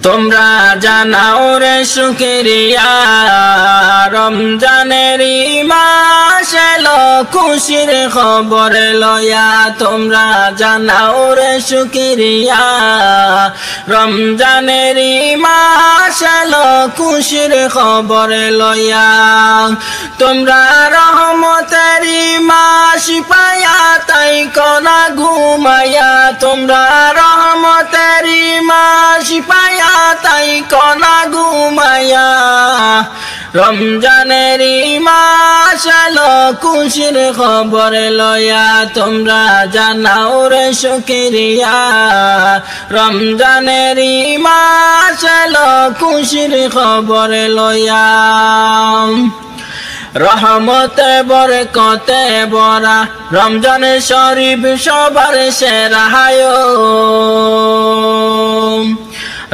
তোমরা জানাও রে শুকরিয়া রমজানের মাস এলো খুশির খবর লয়া তোমরা জানাও রে শুকরিয়া রমজানের মাস এলো খুশির খবর লয়া তোমরা রহমতের মাস পায়া তাই কোনা ঘুমায়া তোমরা রহমতের মাস পায়া তাই কোনা ঘুমায়া রমজানের মাস এলো খুশির খবর লয়া তোমরা জানাও রে শুকরিয়া রমজানের মাস এলো খুশির খবর লয়া রহমতে বরকতে বরা রমজান শরীফ সবার সেরা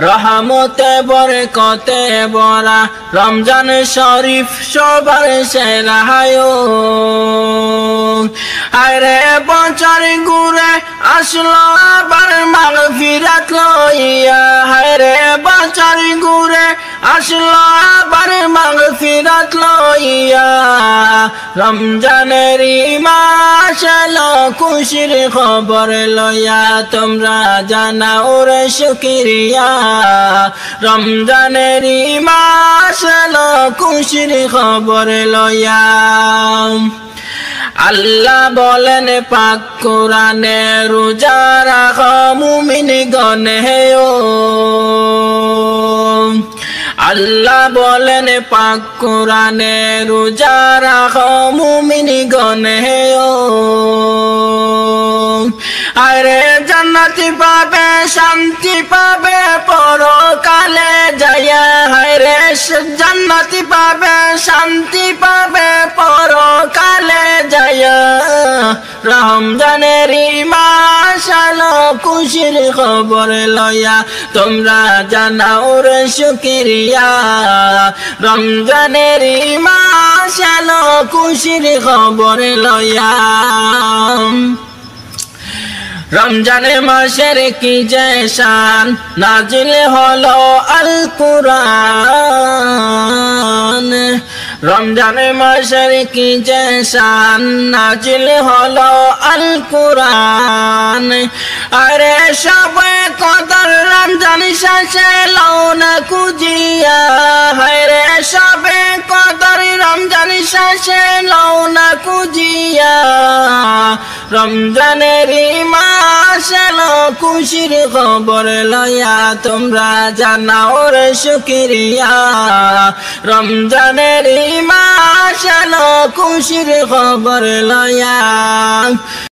রহমতে বরকতে বরা রমজান শরীফ সবার সেরা আরে বছর ঘুরে আসলো আবার মাগফিরাত লইয়া হায়রে বছর ঘুরে আসলো আবার মাগফিরাত লইয়া রমজানের মাস এলো খুশির খবর লইয়া তোমরা জানাও রে শুকরিয়া রমজানের মাস এলো খুশির খবর লইয়া আল্লাহ বলেন পাক কোরআনে রোজা রাখো মুমিনগণ হেও আল্লাহ বলেন পাক কোরআনে রোজা রাখো মুমিনগণ হেও আরে জান্নাতি পাবে শান্তি পাবে পরকালে যায়া হায়রে জান্নাতি পাবে শান্তি পাবে পরকালে যায়া রমজানের মাস এলো খুশির খবর লয়া তোমরা জানাও রে শুকরিয়া রমজানের মাস এলো খুশির খবর লয়া রমজান মাসের কি যে শান নাজিল হলো আল কুরআন রমজান মাসের কি যে শান নাজিল হলো আল কুরআন আরে সবে কদর রমজান শেষে লওনা কুজিয়া হায়রে সবে কদর রমজান শেষে লওনা কুজিয়া রমজানের মাস এলো খুশির খবর লয়া তোমরা জানাও রে শুকরিয়া রমজানের মাস এলো খুশির খবর লয়া।